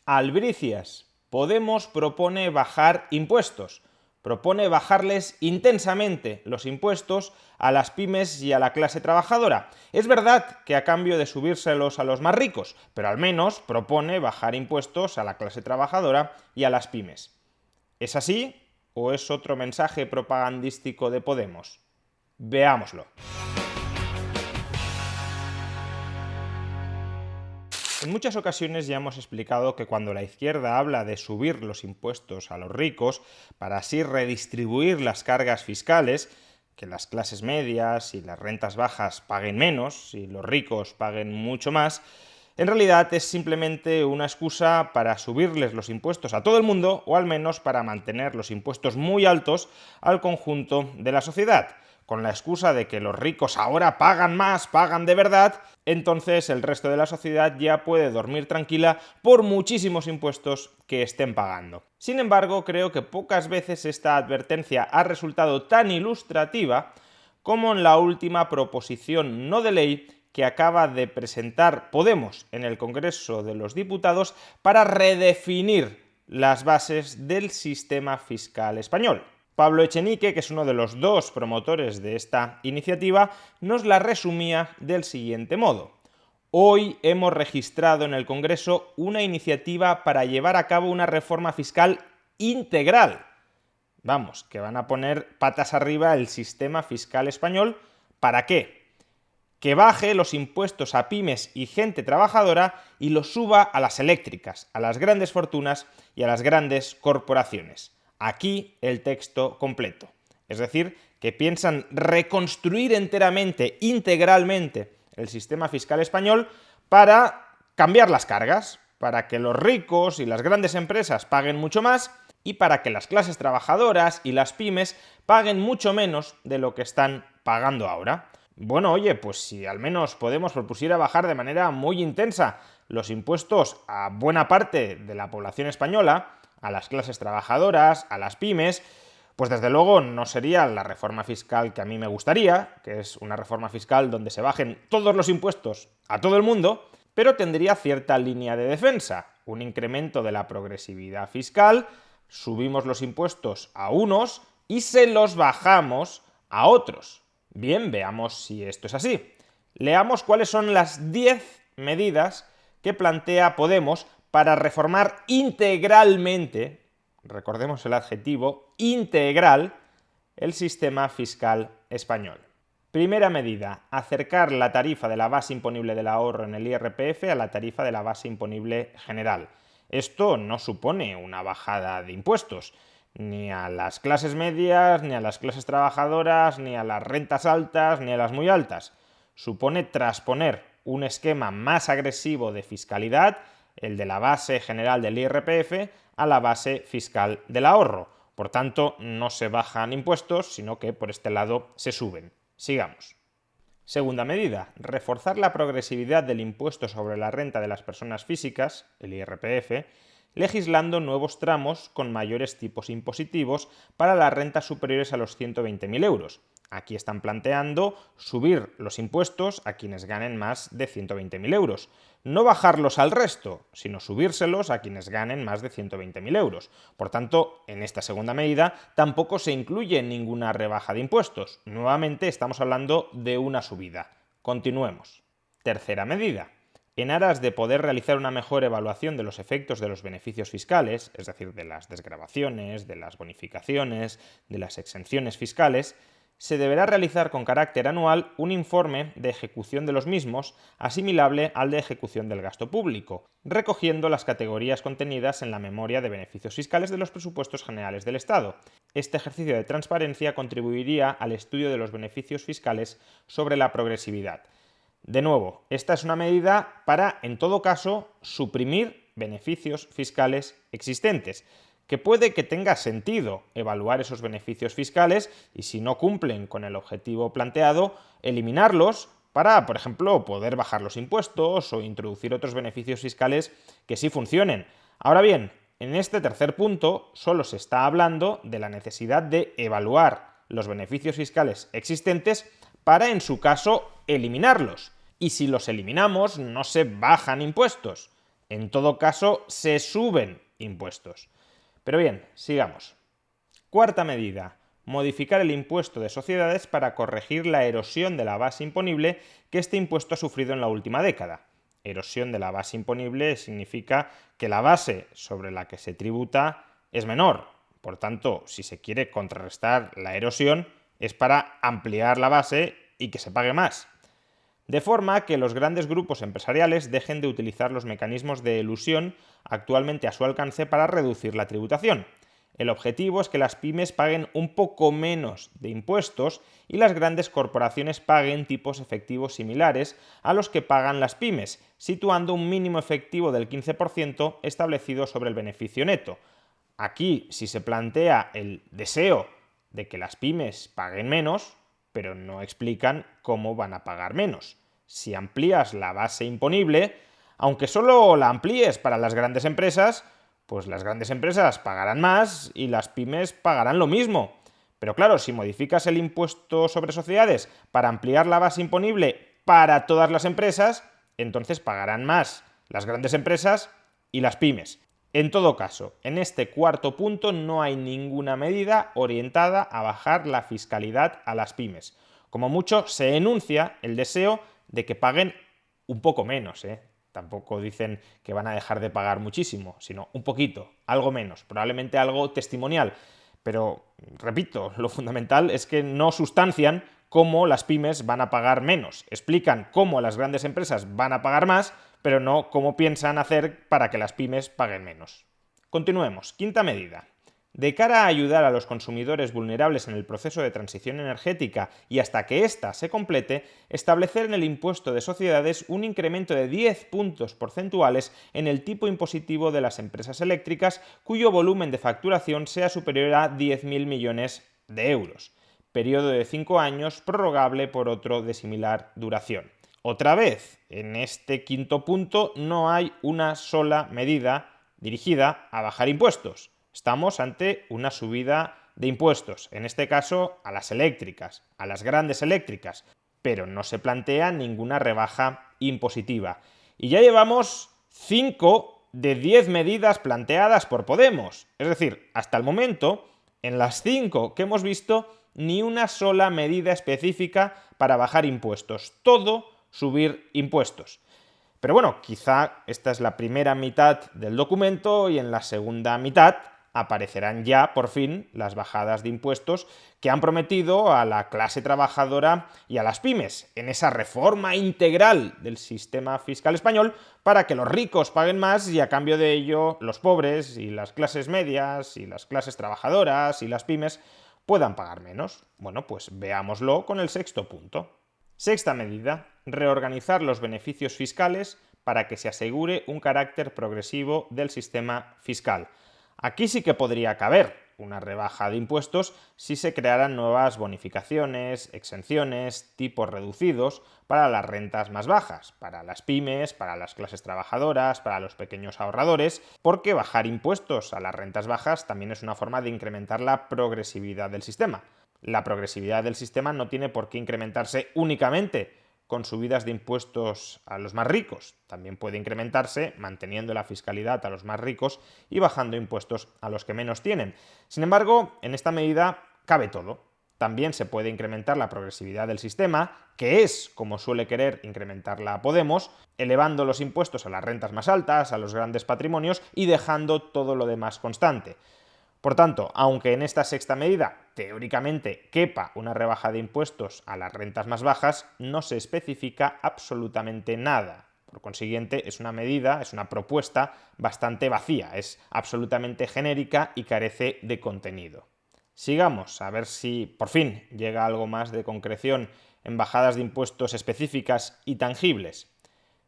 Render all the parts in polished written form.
Albricias. Podemos propone bajar impuestos. Propone bajarles intensamente los impuestos a las pymes y a la clase trabajadora. Es verdad que a cambio de subírselos a los más ricos, pero al menos propone bajar impuestos a la clase trabajadora y a las pymes. ¿Es así o es otro mensaje propagandístico de Podemos? Veámoslo. En muchas ocasiones ya hemos explicado que cuando la izquierda habla de subir los impuestos a los ricos para así redistribuir las cargas fiscales, que las clases medias y las rentas bajas paguen menos y los ricos paguen mucho más, en realidad es simplemente una excusa para subirles los impuestos a todo el mundo o al menos para mantener los impuestos muy altos al conjunto de la sociedad. Con la excusa de que los ricos ahora pagan más, pagan de verdad, entonces el resto de la sociedad ya puede dormir tranquila por muchísimos impuestos que estén pagando. Sin embargo, creo que pocas veces esta advertencia ha resultado tan ilustrativa como en la última proposición no de ley que acaba de presentar Podemos en el Congreso de los Diputados para redefinir las bases del sistema fiscal español. Pablo Echenique, que es uno de los dos promotores de esta iniciativa, nos la resumía del siguiente modo. Hoy hemos registrado en el Congreso una iniciativa para llevar a cabo una reforma fiscal integral. Vamos, que van a poner patas arriba el sistema fiscal español. ¿Para qué? Que baje los impuestos a pymes y gente trabajadora y los suba a las eléctricas, a las grandes fortunas y a las grandes corporaciones. Aquí el texto completo. Es decir, que piensan reconstruir enteramente, integralmente, el sistema fiscal español para cambiar las cargas, para que los ricos y las grandes empresas paguen mucho más y para que las clases trabajadoras y las pymes paguen mucho menos de lo que están pagando ahora. Bueno, oye, pues si al menos Podemos propusiera bajar de manera muy intensa los impuestos a buena parte de la población española, a las clases trabajadoras, a las pymes, pues desde luego no sería la reforma fiscal que a mí me gustaría, que es una reforma fiscal donde se bajen todos los impuestos a todo el mundo, pero tendría cierta línea de defensa, un incremento de la progresividad fiscal, subimos los impuestos a unos y se los bajamos a otros. Bien, veamos si esto es así. Leamos cuáles son las 10 medidas que plantea Podemos para reformar integralmente, recordemos el adjetivo, integral, el sistema fiscal español. Primera medida, acercar la tarifa de la base imponible del ahorro en el IRPF a la tarifa de la base imponible general. Esto no supone una bajada de impuestos, ni a las clases medias, ni a las clases trabajadoras, ni a las rentas altas, ni a las muy altas. Supone trasponer un esquema más agresivo de fiscalidad, el de la base general del IRPF, a la base fiscal del ahorro. Por tanto, no se bajan impuestos, sino que por este lado se suben. Sigamos. Segunda medida, reforzar la progresividad del impuesto sobre la renta de las personas físicas, el IRPF, legislando nuevos tramos con mayores tipos impositivos para las rentas superiores a los 120.000 euros. Aquí están planteando subir los impuestos a quienes ganen más de 120.000 euros. No bajarlos al resto, sino subírselos a quienes ganen más de 120.000 euros. Por tanto, en esta segunda medida tampoco se incluye ninguna rebaja de impuestos. Nuevamente estamos hablando de una subida. Continuemos. Tercera medida. En aras de poder realizar una mejor evaluación de los efectos de los beneficios fiscales, es decir, de las desgravaciones, de las bonificaciones, de las exenciones fiscales, se deberá realizar con carácter anual un informe de ejecución de los mismos asimilable al de ejecución del gasto público, recogiendo las categorías contenidas en la memoria de beneficios fiscales de los presupuestos generales del Estado. Este ejercicio de transparencia contribuiría al estudio de los beneficios fiscales sobre la progresividad. De nuevo, esta es una medida para, en todo caso, suprimir beneficios fiscales existentes, que puede que tenga sentido evaluar esos beneficios fiscales y, si no cumplen con el objetivo planteado, eliminarlos para, por ejemplo, poder bajar los impuestos o introducir otros beneficios fiscales que sí funcionen. Ahora bien, en este tercer punto solo se está hablando de la necesidad de evaluar los beneficios fiscales existentes para, en su caso, eliminarlos. Y si los eliminamos, no se bajan impuestos. En todo caso, se suben impuestos. Pero bien, sigamos. Cuarta medida. Modificar el impuesto de sociedades para corregir la erosión de la base imponible que este impuesto ha sufrido en la última década. Erosión de la base imponible significa que la base sobre la que se tributa es menor. Por tanto, si se quiere contrarrestar la erosión, es para ampliar la base y que se pague más. De forma que los grandes grupos empresariales dejen de utilizar los mecanismos de elusión actualmente a su alcance para reducir la tributación. El objetivo es que las pymes paguen un poco menos de impuestos y las grandes corporaciones paguen tipos efectivos similares a los que pagan las pymes, situando un mínimo efectivo del 15% establecido sobre el beneficio neto. Aquí, si se plantea el deseo de que las pymes paguen menos, pero no explican cómo van a pagar menos. Si amplías la base imponible, aunque solo la amplíes para las grandes empresas, pues las grandes empresas pagarán más y las pymes pagarán lo mismo. Pero claro, si modificas el impuesto sobre sociedades para ampliar la base imponible para todas las empresas, entonces pagarán más las grandes empresas y las pymes. En todo caso, en este cuarto punto no hay ninguna medida orientada a bajar la fiscalidad a las pymes. Como mucho, se enuncia el deseo de que paguen un poco menos, Tampoco dicen que van a dejar de pagar muchísimo, sino un poquito, algo menos, probablemente algo testimonial. Pero, repito, lo fundamental es que no sustancian cómo las pymes van a pagar menos. Explican cómo las grandes empresas van a pagar más, pero no cómo piensan hacer para que las pymes paguen menos. Continuemos. Quinta medida. De cara a ayudar a los consumidores vulnerables en el proceso de transición energética y hasta que ésta se complete, establecer en el impuesto de sociedades un incremento de 10 puntos porcentuales en el tipo impositivo de las empresas eléctricas cuyo volumen de facturación sea superior a 10.000 millones de euros. Periodo de 5 años prorrogable por otro de similar duración. Otra vez, en este quinto punto no hay una sola medida dirigida a bajar impuestos. Estamos ante una subida de impuestos, en este caso a las eléctricas, a las grandes eléctricas, pero no se plantea ninguna rebaja impositiva. Y ya llevamos 5 de 10 medidas planteadas por Podemos. Es decir, hasta el momento, en las 5 que hemos visto, ni una sola medida específica para bajar impuestos. Todo subir impuestos. Pero bueno, quizá esta es la primera mitad del documento y en la segunda mitad aparecerán ya, por fin, las bajadas de impuestos que han prometido a la clase trabajadora y a las pymes en esa reforma integral del sistema fiscal español para que los ricos paguen más y a cambio de ello los pobres y las clases medias y las clases trabajadoras y las pymes puedan pagar menos. Bueno, pues veámoslo con el sexto punto. Sexta medida, reorganizar los beneficios fiscales para que se asegure un carácter progresivo del sistema fiscal. Aquí sí que podría caber una rebaja de impuestos si se crearan nuevas bonificaciones, exenciones, tipos reducidos para las rentas más bajas, para las pymes, para las clases trabajadoras, para los pequeños ahorradores, porque bajar impuestos a las rentas bajas también es una forma de incrementar la progresividad del sistema. La progresividad del sistema no tiene por qué incrementarse únicamente con subidas de impuestos a los más ricos. También puede incrementarse manteniendo la fiscalidad a los más ricos y bajando impuestos a los que menos tienen. Sin embargo, en esta medida cabe todo. También se puede incrementar la progresividad del sistema, que es como suele querer incrementarla Podemos, elevando los impuestos a las rentas más altas, a los grandes patrimonios y dejando todo lo demás constante. Por tanto, aunque en esta sexta medida teóricamente quepa una rebaja de impuestos a las rentas más bajas, no se especifica absolutamente nada. Por consiguiente, es una medida, es una propuesta bastante vacía, es absolutamente genérica y carece de contenido. Sigamos, a ver si por fin llega algo más de concreción en bajadas de impuestos específicas y tangibles.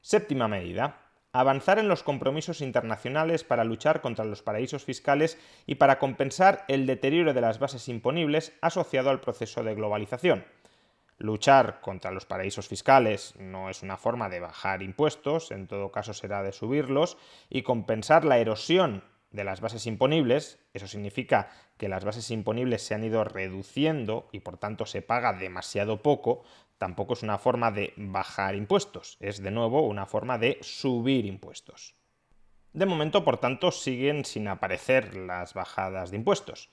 Séptima medida. Avanzar en los compromisos internacionales para luchar contra los paraísos fiscales y para compensar el deterioro de las bases imponibles asociado al proceso de globalización. Luchar contra los paraísos fiscales no es una forma de bajar impuestos, en todo caso será de subirlos, y compensar la erosión de las bases imponibles, eso significa que las bases imponibles se han ido reduciendo y por tanto se paga demasiado poco, tampoco es una forma de bajar impuestos, es de nuevo una forma de subir impuestos. De momento, por tanto, siguen sin aparecer las bajadas de impuestos.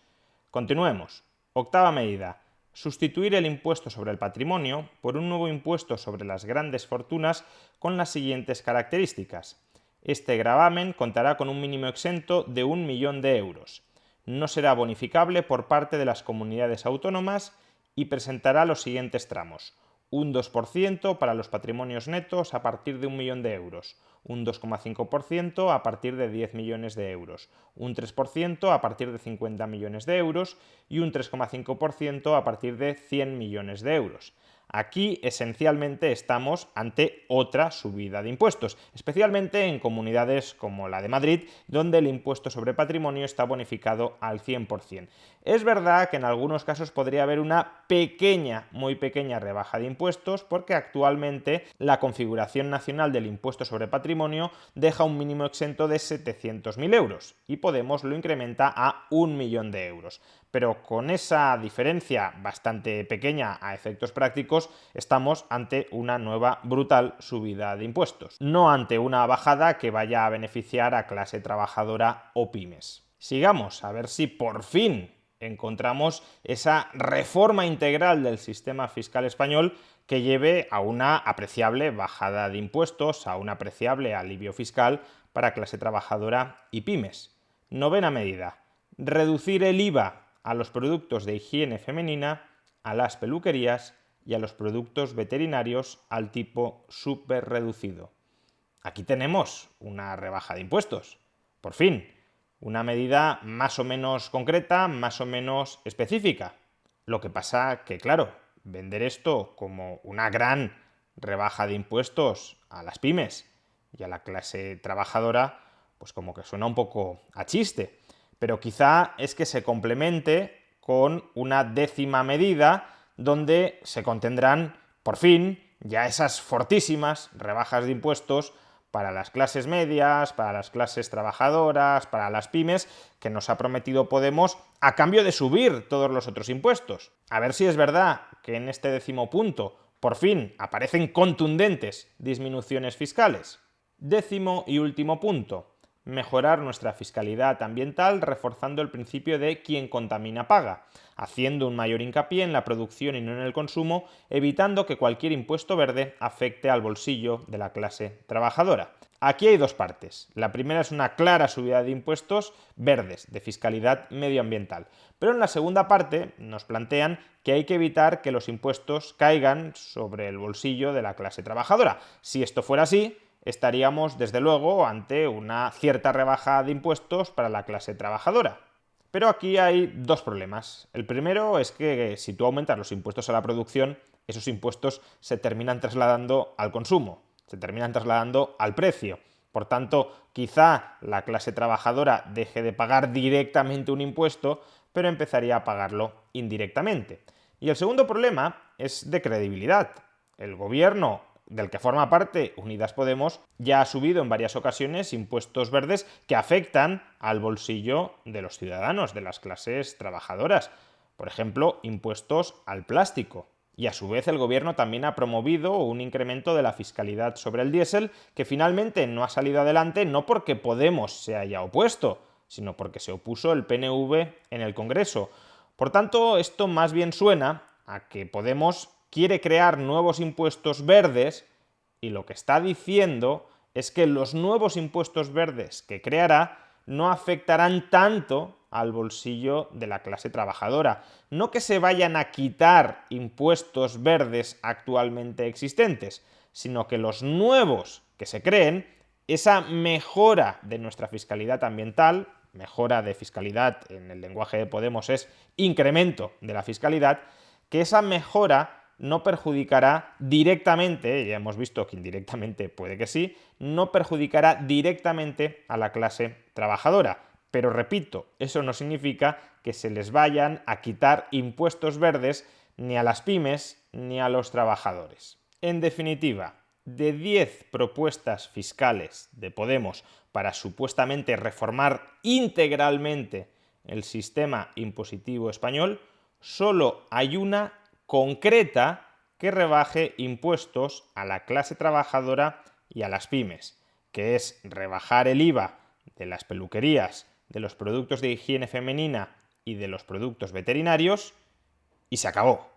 Continuemos. Octava medida. Sustituir el impuesto sobre el patrimonio por un nuevo impuesto sobre las grandes fortunas con las siguientes características. Este gravamen contará con un mínimo exento de 1.000.000 de euros. No será bonificable por parte de las comunidades autónomas y presentará los siguientes tramos: un 2% para los patrimonios netos a partir de 1.000.000 de euros, un 2,5% a partir de 10 millones de euros, un 3% a partir de 50 millones de euros y un 3,5% a partir de 100 millones de euros. Aquí esencialmente estamos ante otra subida de impuestos, especialmente en comunidades como la de Madrid, donde el impuesto sobre patrimonio está bonificado al 100%. Es verdad que en algunos casos podría haber una pequeña, muy pequeña rebaja de impuestos, porque actualmente la configuración nacional del impuesto sobre patrimonio deja un mínimo exento de 700.000 euros y Podemos lo incrementa a 1.000.000 de euros. Pero con esa diferencia bastante pequeña a efectos prácticos, estamos ante una nueva brutal subida de impuestos, no ante una bajada que vaya a beneficiar a clase trabajadora o pymes. Sigamos, a ver si por fin encontramos esa reforma integral del sistema fiscal español que lleve a una apreciable bajada de impuestos, a un apreciable alivio fiscal para clase trabajadora y pymes. Novena medida. Reducir el IVA a los productos de higiene femenina, a las peluquerías y a los productos veterinarios al tipo súper reducido. Aquí tenemos una rebaja de impuestos. Por fin, una medida más o menos concreta, más o menos específica. Lo que pasa que, claro, vender esto como una gran rebaja de impuestos a las pymes y a la clase trabajadora, pues como que suena un poco a chiste. Pero quizá es que se complemente con una décima medida donde se contendrán, por fin, ya esas fortísimas rebajas de impuestos para las clases medias, para las clases trabajadoras, para las pymes, que nos ha prometido Podemos a cambio de subir todos los otros impuestos. A ver si es verdad que en este décimo punto, por fin, aparecen contundentes disminuciones fiscales. Décimo y último punto. Mejorar nuestra fiscalidad ambiental reforzando el principio de quien contamina paga, haciendo un mayor hincapié en la producción y no en el consumo, evitando que cualquier impuesto verde afecte al bolsillo de la clase trabajadora. Aquí hay dos partes. La primera es una clara subida de impuestos verdes, de fiscalidad medioambiental. Pero en la segunda parte nos plantean que hay que evitar que los impuestos caigan sobre el bolsillo de la clase trabajadora. Si esto fuera así, estaríamos desde luego ante una cierta rebaja de impuestos para la clase trabajadora. Pero aquí hay dos problemas. El primero es que si tú aumentas los impuestos a la producción, esos impuestos se terminan trasladando al consumo, se terminan trasladando al precio. Por tanto, quizá la clase trabajadora deje de pagar directamente un impuesto, pero empezaría a pagarlo indirectamente. Y el segundo problema es de credibilidad. El gobierno del que forma parte Unidas Podemos, ya ha subido en varias ocasiones impuestos verdes que afectan al bolsillo de los ciudadanos, de las clases trabajadoras. Por ejemplo, impuestos al plástico. Y a su vez el gobierno también ha promovido un incremento de la fiscalidad sobre el diésel que finalmente no ha salido adelante no porque Podemos se haya opuesto, sino porque se opuso el PNV en el Congreso. Por tanto, esto más bien suena a que Podemos quiere crear nuevos impuestos verdes y lo que está diciendo es que los nuevos impuestos verdes que creará no afectarán tanto al bolsillo de la clase trabajadora. No que se vayan a quitar impuestos verdes actualmente existentes, sino que los nuevos que se creen, esa mejora de nuestra fiscalidad ambiental, mejora de fiscalidad en el lenguaje de Podemos es incremento de la fiscalidad, que esa mejora no perjudicará directamente, ya hemos visto que indirectamente puede que sí, no perjudicará directamente a la clase trabajadora. Pero repito, eso no significa que se les vayan a quitar impuestos verdes ni a las pymes ni a los trabajadores. En definitiva, de 10 propuestas fiscales de Podemos para supuestamente reformar integralmente el sistema impositivo español, solo hay una concreta que rebaje impuestos a la clase trabajadora y a las pymes, que es rebajar el IVA de las peluquerías, de los productos de higiene femenina y de los productos veterinarios y se acabó.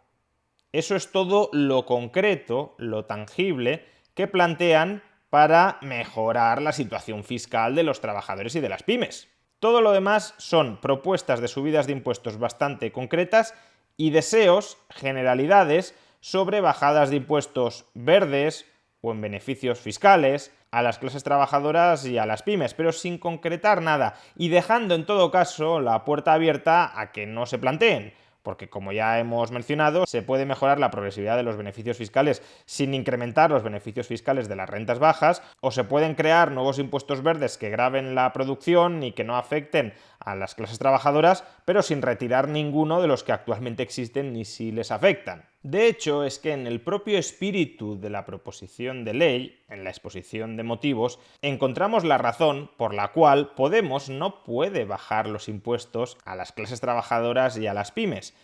Eso es todo lo concreto, lo tangible que plantean para mejorar la situación fiscal de los trabajadores y de las pymes. Todo lo demás son propuestas de subidas de impuestos bastante concretas y deseos, generalidades, sobre bajadas de impuestos verdes o en beneficios fiscales a las clases trabajadoras y a las pymes, pero sin concretar nada y dejando en todo caso la puerta abierta a que no se planteen. Porque, como ya hemos mencionado, se puede mejorar la progresividad de los beneficios fiscales sin incrementar los beneficios fiscales de las rentas bajas, o se pueden crear nuevos impuestos verdes que graven la producción y que no afecten a las clases trabajadoras, pero sin retirar ninguno de los que actualmente existen ni si les afectan. De hecho, es que en el propio espíritu de la proposición de ley, en la exposición de motivos, encontramos la razón por la cual Podemos no puede bajar los impuestos a las clases trabajadoras y a las pymes.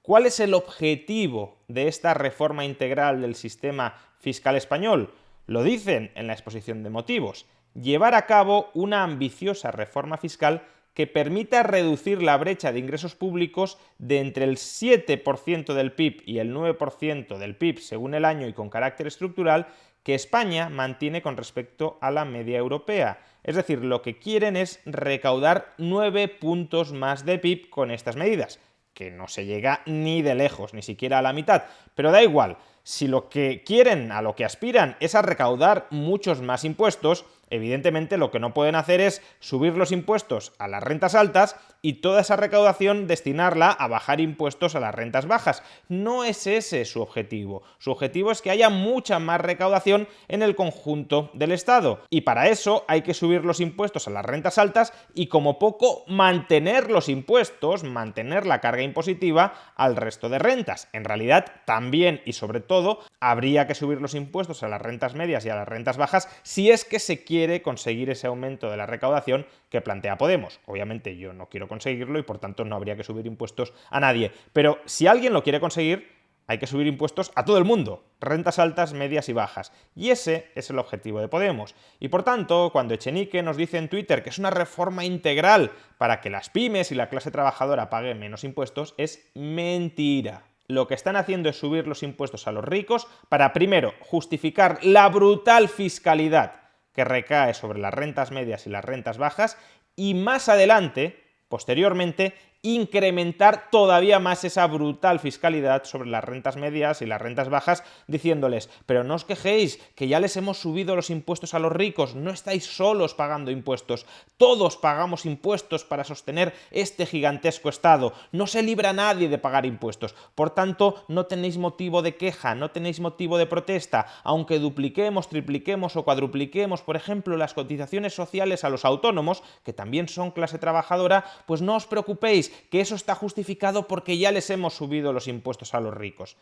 ¿Cuál es el objetivo de esta reforma integral del sistema fiscal español? Lo dicen en la exposición de motivos: llevar a cabo una ambiciosa reforma fiscal que permita reducir la brecha de ingresos públicos de entre el 7% del PIB y el 9% del PIB según el año y con carácter estructural que España mantiene con respecto a la media europea. Es decir, lo que quieren es recaudar 9 puntos más de PIB con estas medidas, que no se llega ni de lejos, ni siquiera a la mitad. Pero da igual, si lo que quieren, a lo que aspiran, es a recaudar muchos más impuestos, evidentemente lo que no pueden hacer es subir los impuestos a las rentas altas y toda esa recaudación destinarla a bajar impuestos a las rentas bajas. No es ese su objetivo. Su objetivo es que haya mucha más recaudación en el conjunto del Estado. Y para eso hay que subir los impuestos a las rentas altas y, como poco, mantener los impuestos, mantener la carga impositiva al resto de rentas. En realidad, también y sobre todo, habría que subir los impuestos a las rentas medias y a las rentas bajas si es que se quiere conseguir ese aumento de la recaudación que plantea Podemos. Obviamente yo no quiero conseguirlo y por tanto no habría que subir impuestos a nadie. Pero si alguien lo quiere conseguir, hay que subir impuestos a todo el mundo, rentas altas, medias y bajas. Y ese es el objetivo de Podemos. Y por tanto, cuando Echenique nos dice en Twitter que es una reforma integral para que las pymes y la clase trabajadora paguen menos impuestos, es mentira. Lo que están haciendo es subir los impuestos a los ricos para, primero, justificar la brutal fiscalidad que recae sobre las rentas medias y las rentas bajas, y más adelante, posteriormente, incrementar todavía más esa brutal fiscalidad sobre las rentas medias y las rentas bajas, diciéndoles: pero no os quejéis, que ya les hemos subido los impuestos a los ricos, no estáis solos pagando impuestos, todos pagamos impuestos para sostener este gigantesco Estado, no se libra nadie de pagar impuestos, por tanto no tenéis motivo de queja, no tenéis motivo de protesta, aunque dupliquemos, tripliquemos o cuadrupliquemos, por ejemplo, las cotizaciones sociales a los autónomos, que también son clase trabajadora, pues no os preocupéis, que eso está justificado porque ya les hemos subido los impuestos a los ricos.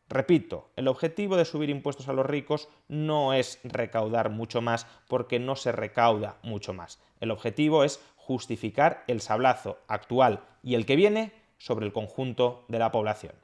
Repito, el objetivo de subir impuestos a los ricos no es recaudar mucho más, porque no se recauda mucho más. El objetivo es justificar el sablazo actual y el que viene sobre el conjunto de la población.